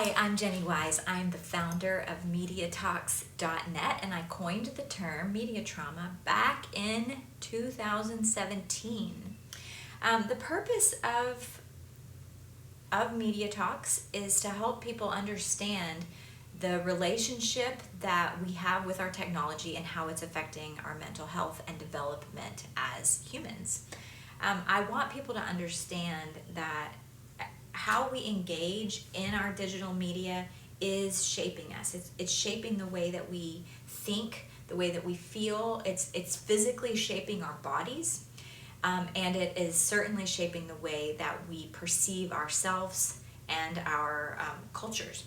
Hi, I'm Jenny Wise. I'm the founder of Mediatox.net, and I coined the term media trauma back in 2017. The purpose of Mediatox is to help people understand the relationship that we have with our technology and how it's affecting our mental health and development as humans. I want people to understand that how we engage in our digital media is shaping us. It's shaping the way that we think, the way that we feel. It's physically shaping our bodies, and it is certainly shaping the way that we perceive ourselves and our cultures.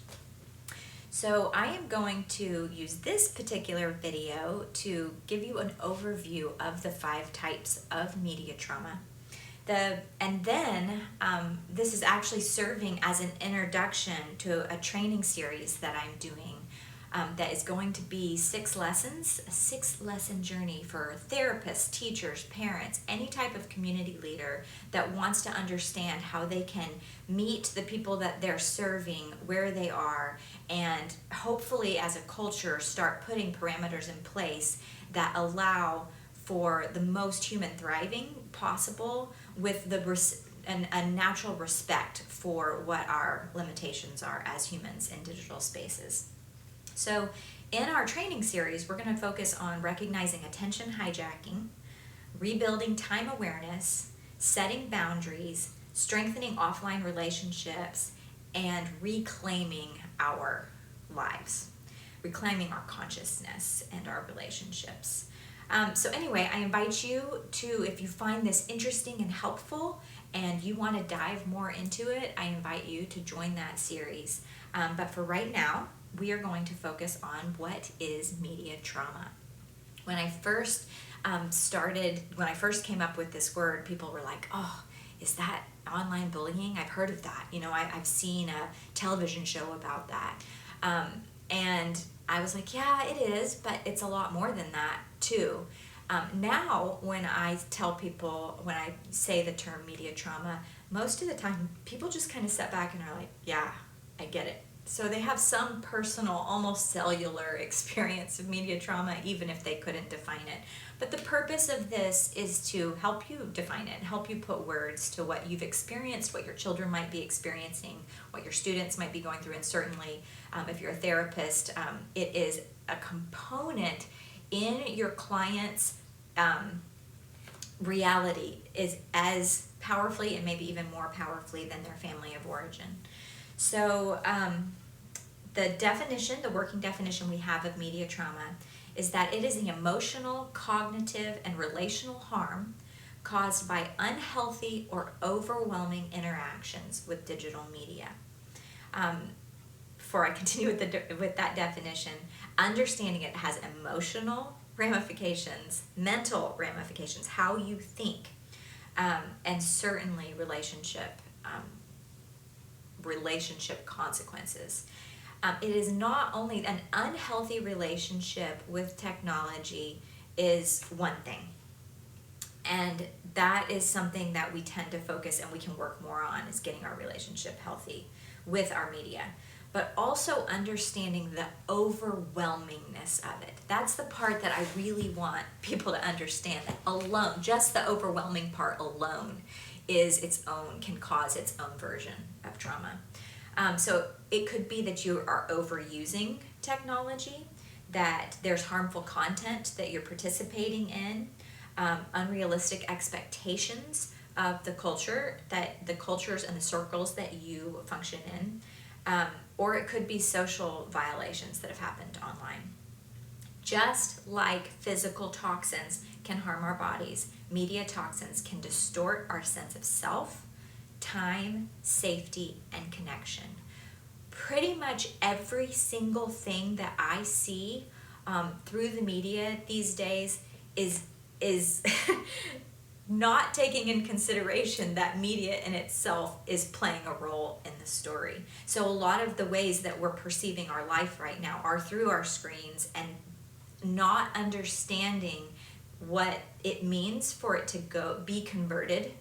So I am going to use this particular video to give you an overview of the 5 types of media trauma. This is actually serving as an introduction to a training series that I'm doing that is going to be 6 lessons, a 6-lesson journey for therapists, teachers, parents, any type of community leader that wants to understand how they can meet the people that they're serving where they are, and hopefully as a culture start putting parameters in place that allow for the most human thriving possible with a natural respect for what our limitations are as humans in digital spaces. So in our training series, we're going to focus on recognizing attention hijacking, rebuilding time awareness, setting boundaries, strengthening offline relationships, and reclaiming our lives, reclaiming our consciousness and our relationships. So anyway, I invite you to, if you find this interesting and helpful and you want to dive more into it, I invite you to join that series. But for right now, we are going to focus on what is media trauma. When I first came up with this word, people were like, oh, is that online bullying? I've heard of that. I've seen a television show about that. And I was like, yeah, it is, but it's a lot more than that too. Now, when I tell people, when I say the term media trauma, most of the time people just kind of step back and are like, yeah, I get it. So they have some personal, almost cellular experience of media trauma, even if they couldn't define it. But the purpose of this is to help you define it, help you put words to what you've experienced, what your children might be experiencing, what your students might be going through, and certainly if you're a therapist, it is a component in your client's reality is as powerfully and maybe even more powerfully than their family of origin. So the working definition we have of media trauma is that it is the emotional, cognitive, and relational harm caused by unhealthy or overwhelming interactions with digital media. Before I continue with that definition, understanding it has emotional ramifications, mental ramifications, how you think, and certainly relationship consequences. It is not only an unhealthy relationship with technology is one thing, and that is something that we tend to focus and we can work more on, is getting our relationship healthy with our media, but also understanding the overwhelmingness of it. That's the part that I really want people to understand, that alone, just the overwhelming part alone can cause its own version of trauma. So it could be that you are overusing technology, that there's harmful content that you're participating in, unrealistic expectations of the culture, that the cultures and the circles that you function in, or it could be social violations that have happened online. Just like physical toxins can harm our bodies, media toxins can distort our sense of self, time, safety, and connection. Pretty much every single thing that I see through the media these days is not taking in consideration that media in itself is playing a role in the story. So a lot of the ways that we're perceiving our life right now are through our screens, and not understanding what it means for it to be converted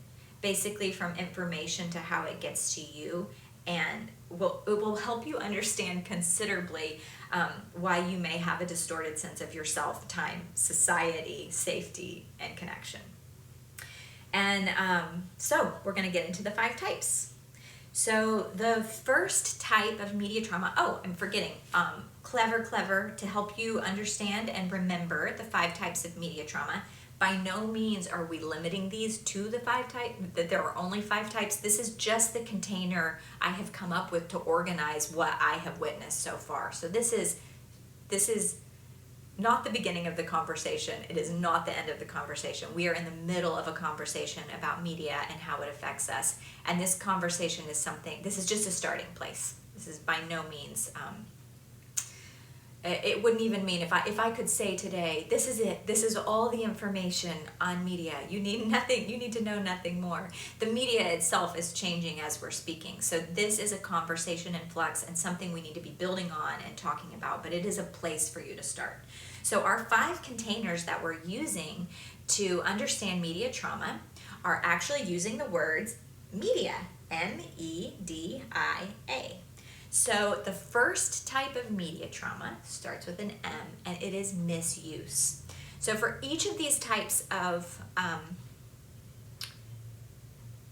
basically from information to how it gets to you, and it will help you understand considerably why you may have a distorted sense of yourself, time, society, safety, and connection. And so we're going to get into the 5 types. So the first type of media trauma, I'm forgetting, clever, to help you understand and remember the 5 types of media trauma. By no means are we limiting these to the 5 types, that there are only 5 types. This is just the container I have come up with to organize what I have witnessed so far. So this is not the beginning of the conversation. It is not the end of the conversation. We are in the middle of a conversation about media and how it affects us. And this conversation is this is just a starting place. This is by no means, it wouldn't even mean if I could say today, this is it. This is all the information on media. You need nothing. You need to know nothing more. The media itself is changing as we're speaking. So this is a conversation in flux and something we need to be building on and talking about, but it is a place for you to start. So our 5 containers that we're using to understand media trauma are actually using the words media, MEDIA. So the first type of media trauma starts with an M, and it is misuse. So for each of these types of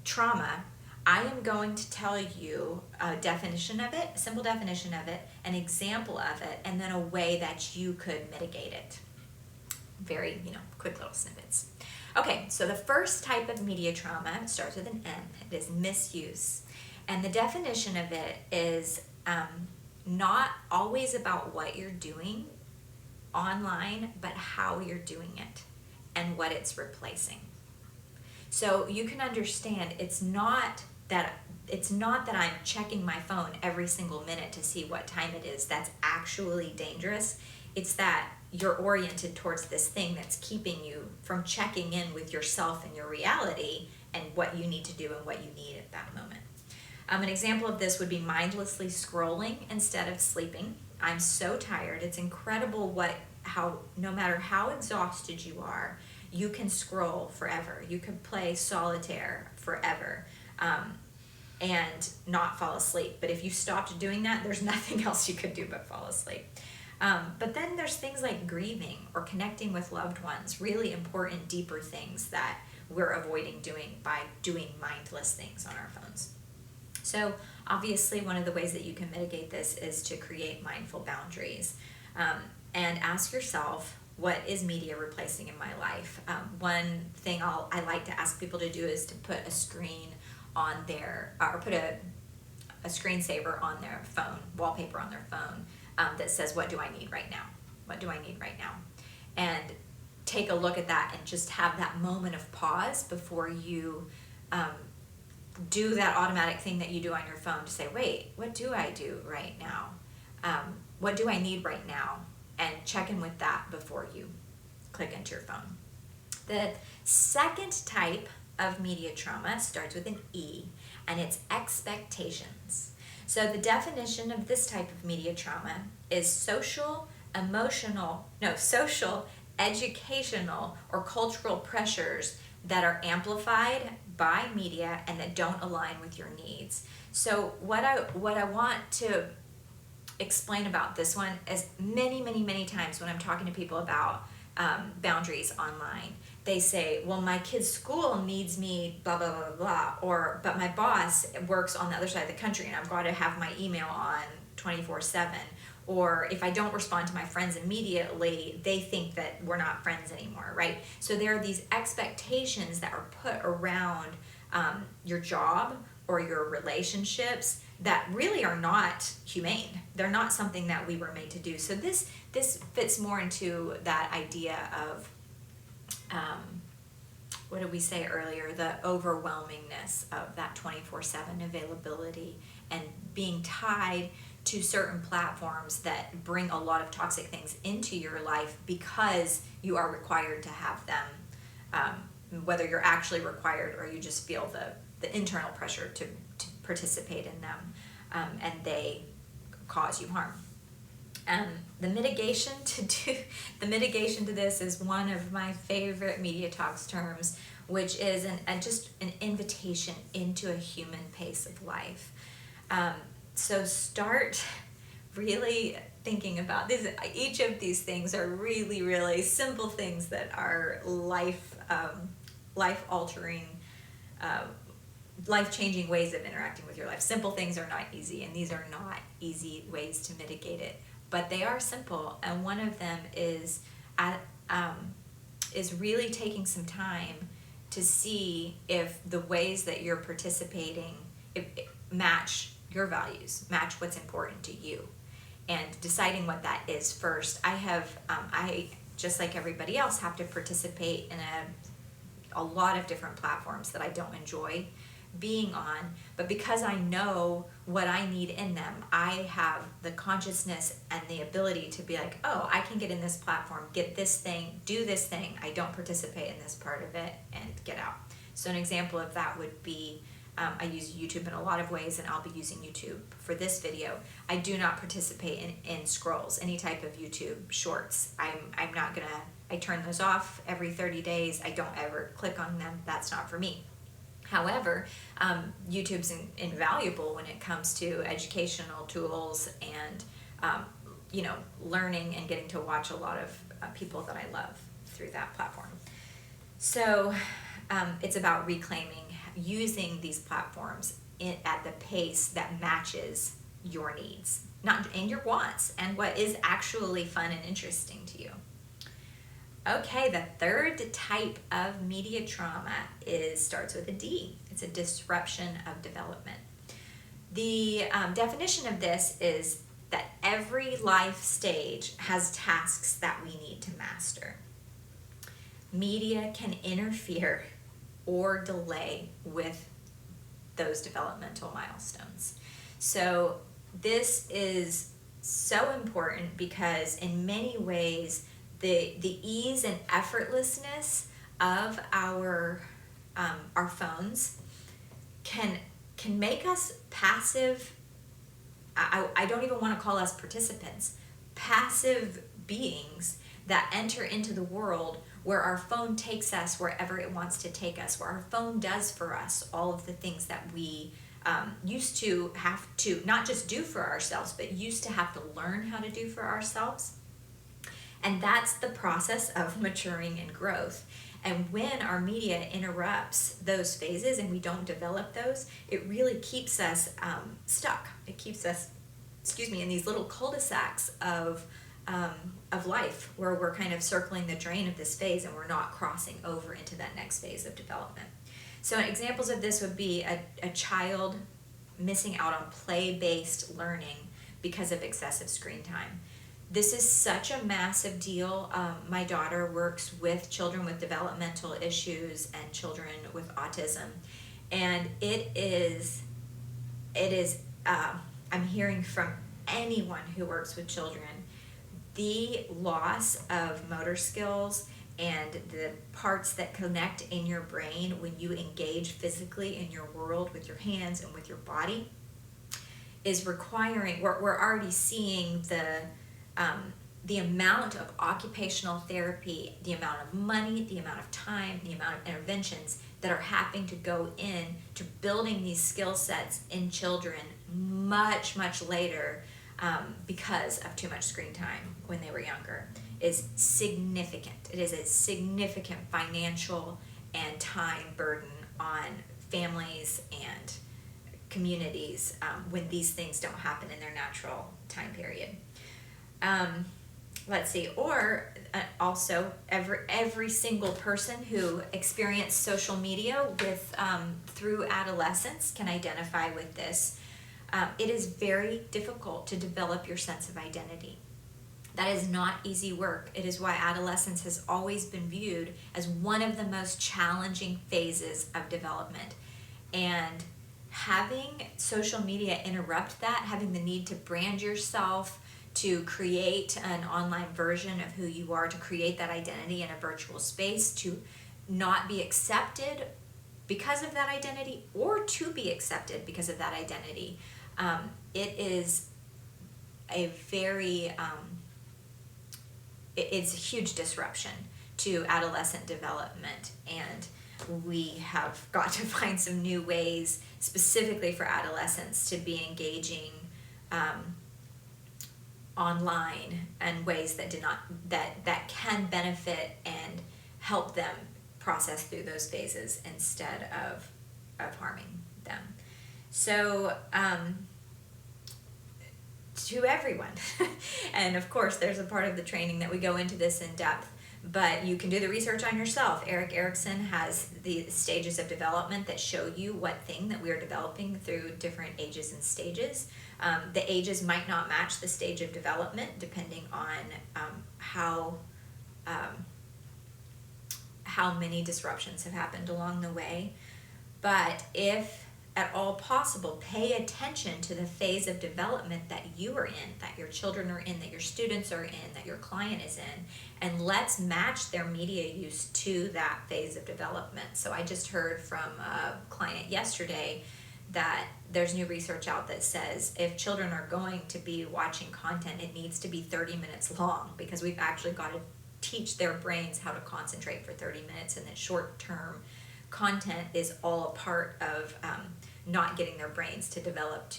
trauma, I am going to tell you a definition of it, a simple definition of it, an example of it, and then a way that you could mitigate it. Very, quick little snippets. Okay, so the first type of media trauma starts with an M. It is misuse. And the definition of it is not always about what you're doing online, but how you're doing it and what it's replacing. So you can understand it's not that I'm checking my phone every single minute to see what time it is. That's actually dangerous. It's that you're oriented towards this thing that's keeping you from checking in with yourself and your reality and what you need to do and what you need at that moment. An example of this would be mindlessly scrolling instead of sleeping. I'm so tired. It's incredible how no matter how exhausted you are, you can scroll forever. You could play solitaire forever and not fall asleep. But if you stopped doing that, there's nothing else you could do but fall asleep. But then there's things like grieving or connecting with loved ones, really important, deeper things that we're avoiding doing by doing mindless things on our phones. So obviously one of the ways that you can mitigate this is to create mindful boundaries and ask yourself, what is media replacing in my life? One thing I like to ask people to do is to put a screen on or put a screensaver on their phone, wallpaper on their phone that says, what do I need right now? What do I need right now? And take a look at that and just have that moment of pause before you do that automatic thing that you do on your phone to say, wait, what do I do right now? What do I need right now? And check in with that before you click into your phone. The second type of media trauma starts with an E, and it's expectations. So the definition of this type of media trauma is social, educational, or cultural pressures that are amplified by media and that don't align with your needs. So what I want to explain about this one is many times when I'm talking to people about boundaries online, they say, well, my kid's school needs me, blah, blah, blah, blah, or, but my boss works on the other side of the country and I've got to have my email on 24/7. Or if I don't respond to my friends immediately, they think that we're not friends anymore, right? So there are these expectations that are put around your job or your relationships that really are not humane. They're not something that we were made to do. So this fits more into that idea of, what did we say earlier? The overwhelmingness of that 24/7 availability and being tied to certain platforms that bring a lot of toxic things into your life because you are required to have them, whether you're actually required or you just feel the internal pressure to participate in them, and they cause you harm. The mitigation to this is one of my favorite Mediatox terms, which is just an invitation into a human pace of life. So start really thinking about this. Each of these things are really, really simple things that are life altering, life changing ways of interacting with your life. Simple things are not easy, and these are not easy ways to mitigate it, but they are simple. And one of them is really taking some time to see if the ways that you're participating match your values, match what's important to you, and deciding what that is first. I just like everybody else have to participate in a lot of different platforms that I don't enjoy being on, but because I know what I need in them, I have the consciousness and the ability to be like, oh, I can get in this platform, get this thing, do this thing, I don't participate in this part of it, and get out. So an example of that would be, I use YouTube in a lot of ways, and I'll be using YouTube for this video. I do not participate in scrolls, any type of YouTube shorts. I'm not gonna, I turn those off every 30 days. I don't ever click on them. That's not for me. However, YouTube's invaluable when it comes to educational tools and, learning and getting to watch a lot of people that I love through that platform. So it's about reclaiming, using these platforms at the pace that matches your needs, and your wants, and what is actually fun and interesting to you. Okay, the third type of media trauma starts with a D. It's a disruption of development. The definition of this is that every life stage has tasks that we need to master. Media can interfere or delay with those developmental milestones. So this is so important because in many ways, the ease and effortlessness of our phones can make us passive. I don't even want to call us participants, passive beings that enter into the world where our phone takes us wherever it wants to take us, where our phone does for us all of the things that we used to have to not just do for ourselves, but used to have to learn how to do for ourselves. And that's the process of maturing and growth. And when our media interrupts those phases and we don't develop those, it really keeps us stuck. It keeps us, in these little cul-de-sacs of life where we're kind of circling the drain of this phase and we're not crossing over into that next phase of development. So examples of this would be a child missing out on play-based learning because of excessive screen time. This is such a massive deal. My daughter works with children with developmental issues and children with autism, and it is. I'm hearing from anyone who works with children, the loss of motor skills and the parts that connect in your brain when you engage physically in your world with your hands and with your body is requiring. We're already seeing the amount of occupational therapy, the amount of money, the amount of time, the amount of interventions that are having to go in to building these skill sets in children much, much later because of too much screen time when they were younger is significant. It is a significant financial and time burden on families and communities when these things don't happen in their natural time period. Let's see, or also every single person who experienced social media through adolescence can identify with this. It is very difficult to develop your sense of identity. That is not easy work. It is why adolescence has always been viewed as one of the most challenging phases of development. And having social media interrupt that, having the need to brand yourself, to create an online version of who you are, to create that identity in a virtual space, to not be accepted because of that identity or to be accepted because of that identity. It is a very, it's a huge disruption to adolescent development, and we have got to find some new ways specifically for adolescents to be engaging online and ways that that can benefit and help them process through those phases instead of harming them. So to everyone, and of course there's a part of the training that we go into this in depth, but you can do the research on yourself. Erik Erikson has the stages of development that show you what thing that we are developing through different ages and stages. The ages might not match the stage of development depending on how many disruptions have happened along the way. But if at all possible, pay attention to the phase of development that you are in, that your children are in, that your students are in, that your client is in, and let's match their media use to that phase of development. So I just heard from a client yesterday that there's new research out that says if children are going to be watching content, it needs to be 30 minutes long, because we've actually got to teach their brains how to concentrate for 30 minutes, and that short-term content is all a part of not getting their brains to develop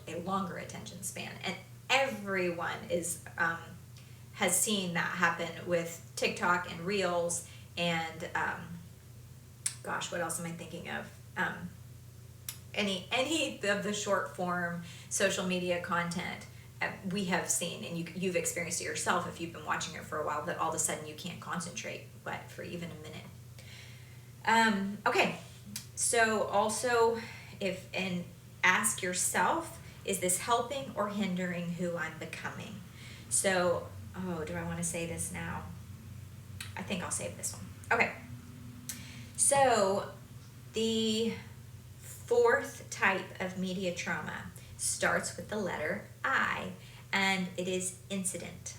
a longer attention span. And everyone has seen that happen with TikTok and Reels and gosh, what else am I thinking of? Any of the short form social media content we have seen, and you've experienced it yourself if you've been watching it for a while, that all of a sudden you can't concentrate for even a minute. Okay, so also ask yourself, is this helping or hindering who I'm becoming? So, do I want to say this now? I think I'll save this one. Okay, so the fourth type of media trauma starts with the letter I, and it is incident.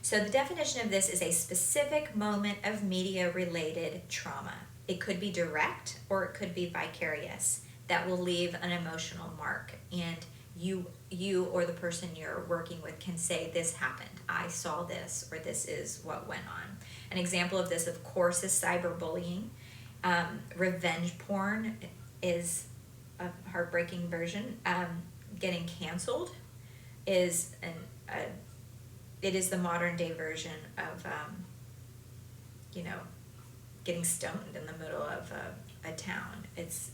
So the definition of this is a specific moment of media-related trauma. It could be direct or it could be vicarious that will leave an emotional mark, and you or the person you're working with can say, this happened, I saw this, or this is what went on. An example of this, of course, is cyberbullying. Revenge porn is a heartbreaking version. Getting canceled is it is the modern day version of getting stoned in the middle of a town. It's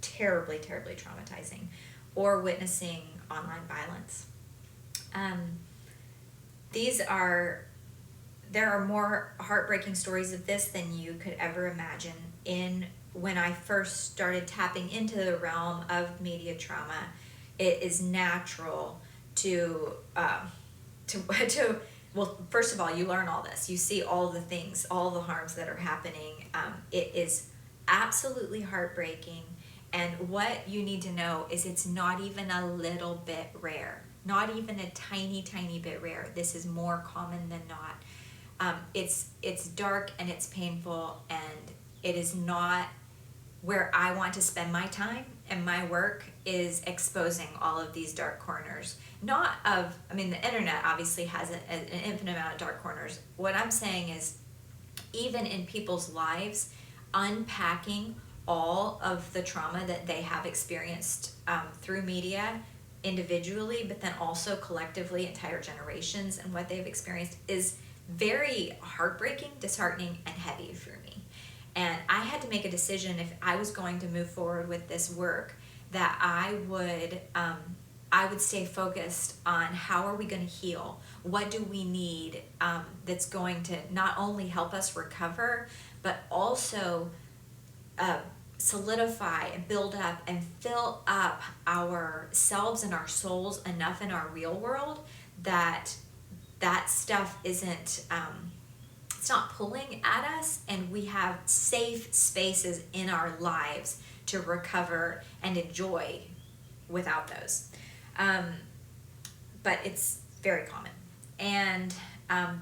terribly, terribly traumatizing. Or witnessing online violence. There are more heartbreaking stories of this than you could ever imagine. When I first started tapping into the realm of media trauma, it is natural well, first of all, you learn all this. You see all the things, all the harms that are happening. It is absolutely heartbreaking. And what you need to know is it's not even a little bit rare. Not even a tiny, tiny bit rare. This is more common than not. It's dark and it's painful, and it is not where I want to spend my time, and my work is exposing all of these dark corners. The internet obviously has an infinite amount of dark corners. What I'm saying is, even in people's lives, unpacking all of the trauma that they have experienced through media individually, but then also collectively, entire generations, and what they've experienced is very heartbreaking, disheartening, and heavy for me. And I had to make a decision if I was going to move forward with this work, that I would stay focused on how are we going to heal? What do we need that's going to not only help us recover, but also solidify and build up and fill up ourselves and our souls enough in our real world that stuff isn't it's not pulling at us, and we have safe spaces in our lives to recover and enjoy without those. But it's very common. And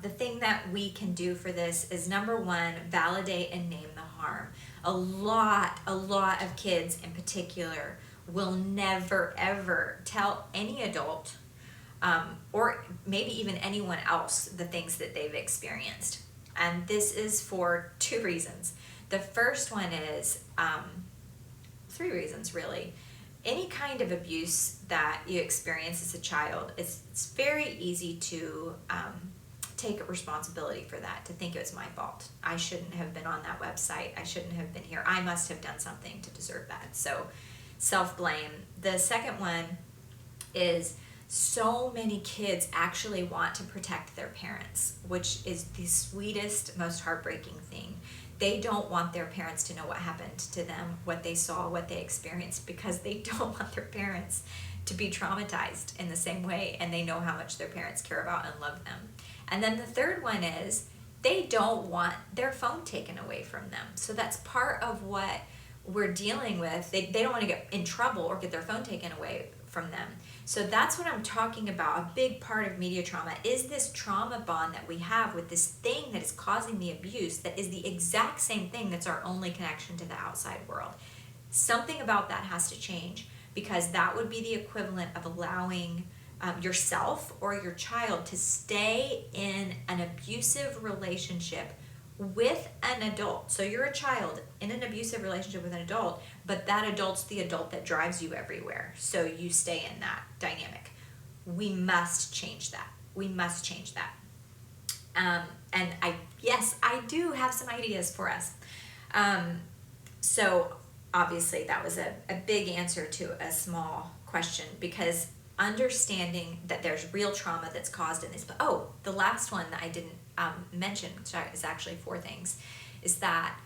the thing that we can do for this is, number one, validate and name the harm. A lot of kids in particular will never ever tell any adult or maybe even anyone else the things that they've experienced. And this is for two reasons. The first one is, three reasons really. any kind of abuse that you experience as a child, it's very easy to take responsibility for that, to think it was my fault. I shouldn't have been on that website. I shouldn't have been here. I must have done something to deserve that. So self-blame. The second one is so many kids actually want to protect their parents, which is the sweetest, most heartbreaking thing. They don't want their parents to know what happened to them, what they saw, what they experienced, because they don't want their parents to be traumatized in the same way, and they know how much their parents care about and love them. And then the third one is they don't want their phone taken away from them. So that's part of what we're dealing with. They don't want to get in trouble or get their phone taken away from them. So that's what I'm talking about. A big part of media trauma is this trauma bond that we have with this thing that is causing the abuse, that is the exact same thing that's our only connection to the outside world. Something about that has to change, because that would be the equivalent of allowing yourself or your child to stay in an abusive relationship with an adult. So you're a child in an abusive relationship with an adult, but that adult's the adult that drives you everywhere. So you stay in that dynamic. We must change that. We must change that. And I do have some ideas for us. So obviously that was a big answer to a small question, because understanding that there's real trauma that's caused in this. But the last one that I didn't mention, which is actually 4 things, is that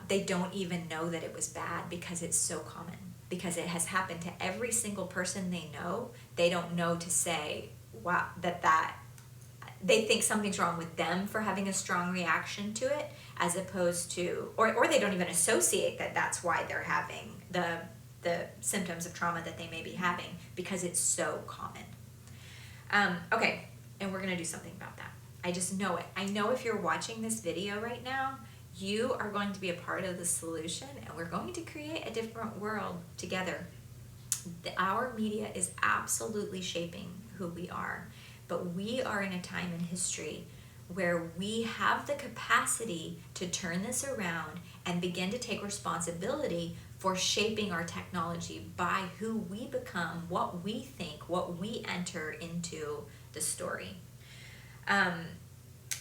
they don't even know that it was bad, because it's so common, because it has happened to every single person they know. They don't know to say, wow, that they think something's wrong with them for having a strong reaction to it, as opposed to, or they don't even associate that that's why they're having the symptoms of trauma that they may be having, because it's so common. Okay, and we're gonna do something about that. I just know it. I know if you're watching this video right now, you are going to be a part of the solution, and we're going to create a different world together. Our media is absolutely shaping who we are, but we are in a time in history where we have the capacity to turn this around and begin to take responsibility for shaping our technology by who we become, what we think, what we enter into the story.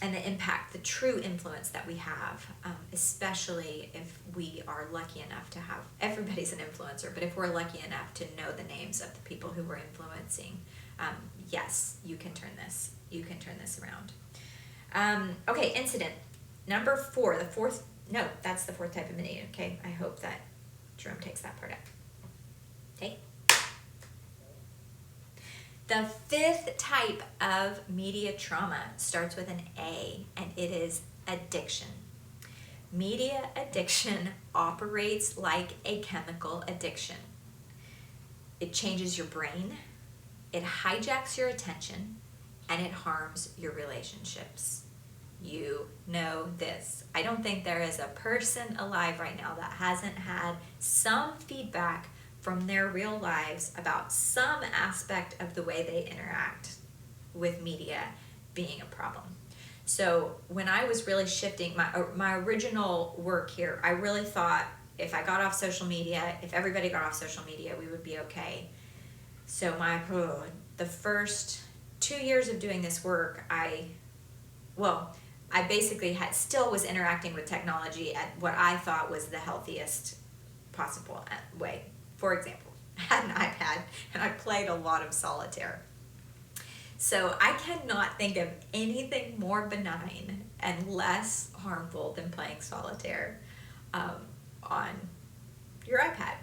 And the impact, the true influence that we have, especially if we are lucky enough to have, everybody's an influencer, but if we're lucky enough to know the names of the people who we're influencing, yes, you can turn this around. Okay, incident. Number 4, that's the 4th type of media, okay? I hope that Jerome takes that part out. Okay? The 5th type of media trauma starts with an A, and it is addiction. Media addiction operates like a chemical addiction. It changes your brain, it hijacks your attention, and it harms your relationships. You know this. I don't think there is a person alive right now that hasn't had some feedback from their real lives about some aspect of the way they interact with media being a problem. So when I was really shifting my original work here, I really thought if I got off social media, if everybody got off social media, we would be okay. So the first 2 years of doing this work, I basically still was interacting with technology at what I thought was the healthiest possible way. For example, I had an iPad and I played a lot of solitaire. So I cannot think of anything more benign and less harmful than playing solitaire on your iPad.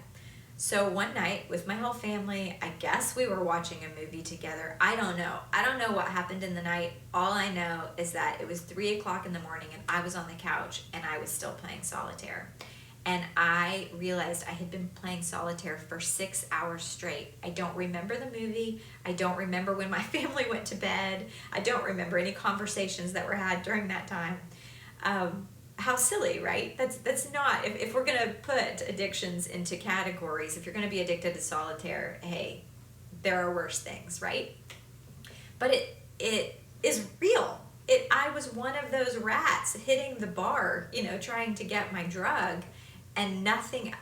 So one night with my whole family, I guess we were watching a movie together. I don't know what happened in the night. All I know is that it was 3 o'clock in the morning and I was on the couch and I was still playing solitaire. And I realized I had been playing solitaire for 6 hours straight. I don't remember the movie. I don't remember when my family went to bed. I don't remember any conversations that were had during that time. How silly, right? That's not, if we're gonna put addictions into categories, if you're gonna be addicted to solitaire, hey, there are worse things, right? But it is real. I was one of those rats hitting the bar, trying to get my drug. and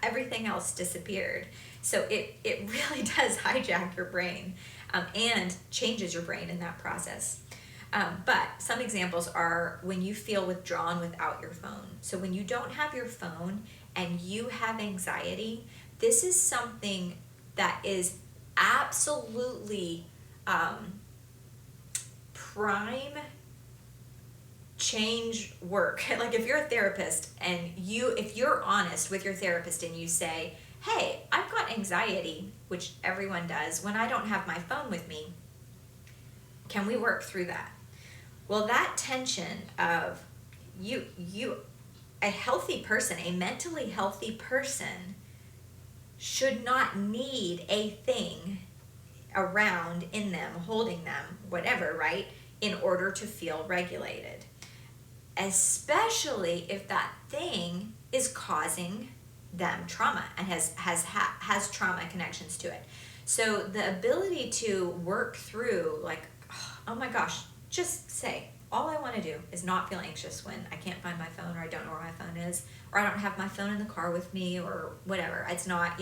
everything else disappeared. So it really does hijack your brain, and changes your brain in that process. But some examples are when you feel withdrawn without your phone. So when you don't have your phone and you have anxiety, this is something that is absolutely prime change work. Like if you're a therapist and if you're honest with your therapist and you say, hey, I've got anxiety, which everyone does, when I don't have my phone with me, can we work through that? Well, that tension of a healthy person, a mentally healthy person, should not need a thing around, in them, holding them, whatever, right, in order to feel regulated. Especially if that thing is causing them trauma and has trauma connections to it. So the ability to work through, like, oh my gosh, just say, all I want to do is not feel anxious when I can't find my phone, or I don't know where my phone is, or I don't have my phone in the car with me, or whatever. It's not,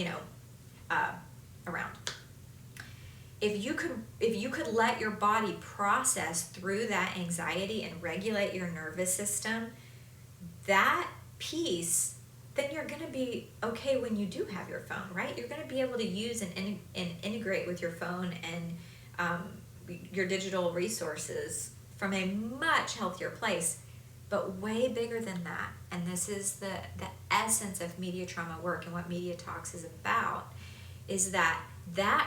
around. If you could let your body process through that anxiety and regulate your nervous system, that piece, then you're going to be okay when you do have your phone, right? You're going to be able to use and integrate with your phone and your digital resources from a much healthier place, but way bigger than that. And this is the essence of media trauma work, and what Mediatox is about, is that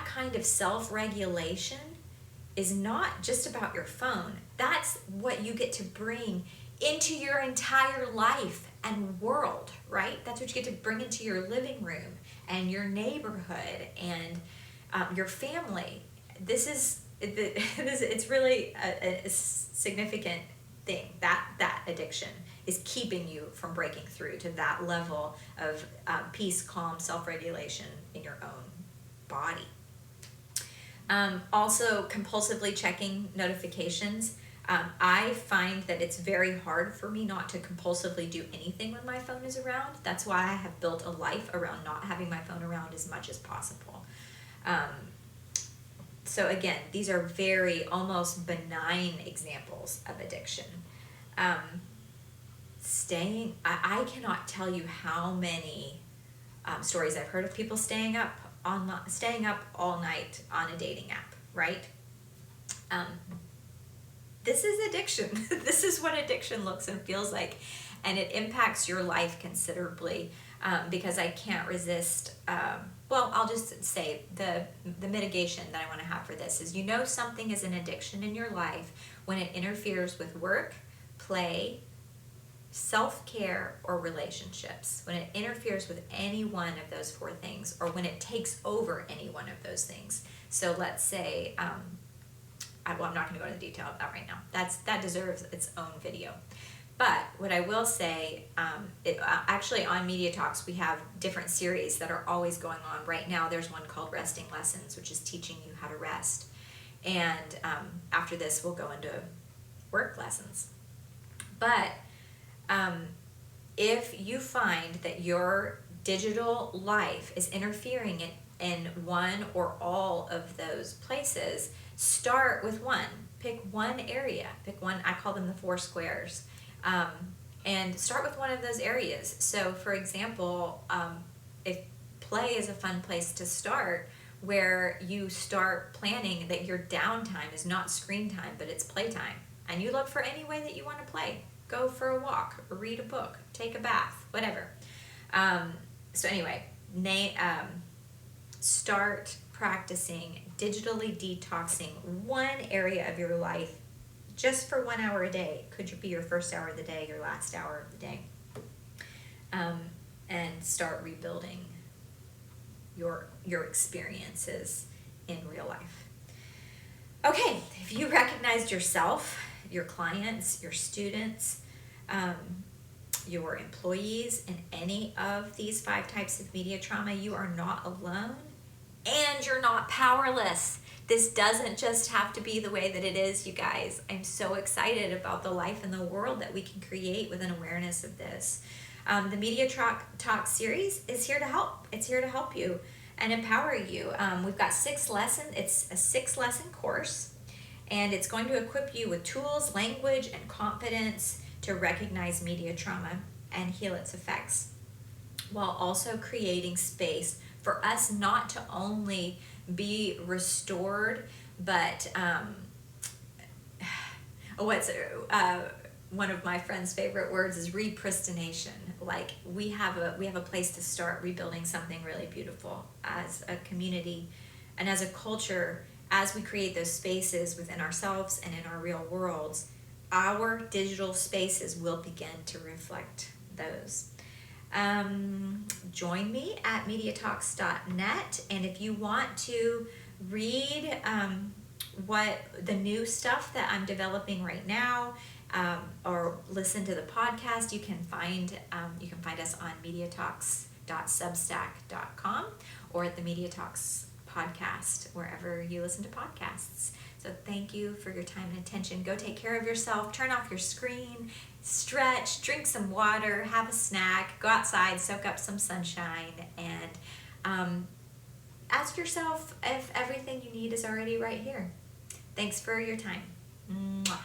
kind of self-regulation is not just about your phone. That's what you get to bring into your entire life and world, right? That's what you get to bring into your living room and your neighborhood and your family. It's really a significant thing. That addiction is keeping you from breaking through to that level of peace, calm, self-regulation in your own body. Also, compulsively checking notifications. I find that it's very hard for me not to compulsively do anything when my phone is around. That's why I have built a life around not having my phone around as much as possible. So again, these are very almost benign examples of addiction. I cannot tell you how many stories I've heard of people staying up all night on a dating app, right? This is addiction. This is what addiction looks and feels like, and it impacts your life considerably, because I can't resist. I'll just say the mitigation that I want to have for this is, something is an addiction in your life when it interferes with work, play, self-care, or relationships. When it interferes with any one of those four things, or when it takes over any one of those things. So let's say, I'm not going to go into detail of that right now. That deserves its own video. But what I will say, actually on Mediatox, we have different series that are always going on. Right now, there's one called Resting Lessons, which is teaching you how to rest. And after this, we'll go into work lessons. But if you find that your digital life is interfering in one or all of those places, start with one. Pick one area. Pick one. I call them the 4 squares. And start with one of those areas. So, for example, if play is a fun place to start, where you start planning that your downtime is not screen time, but it's playtime. And you look for any way that you want to play. Go for a walk, read a book, take a bath, whatever. So anyway, start practicing digitally detoxing one area of your life just for 1 hour a day. Could be your first hour of the day, your last hour of the day. And start rebuilding your experiences in real life. Okay, if you recognized yourself, your clients, your students, your employees in any of these 5 types of media trauma, you are not alone and you're not powerless. This doesn't just have to be the way that it is, you guys. I'm so excited about the life and the world that we can create with an awareness of this. The Mediatox series is here to help. It's here to help you and empower you. We've got 6 lessons. It's a 6-lesson course, and it's going to equip you with tools, language, and confidence to recognize media trauma and heal its effects, while also creating space for us not to only be restored, but what's one of my friend's favorite words is repristination. Like we have a place to start rebuilding something really beautiful as a community and as a culture. As we create those spaces within ourselves and in our real worlds, our digital spaces will begin to reflect those. Join me at Mediatox.net, and if you want to read what the new stuff that I'm developing right now, or listen to the podcast, you can find us on Mediatox.substack.com or at the Mediatox podcast, wherever you listen to podcasts. So thank you for your time and attention. Go take care of yourself. Turn off your screen. Stretch. Drink some water. Have a snack. Go outside. Soak up some sunshine. And ask yourself if everything you need is already right here. Thanks for your time. Mwah.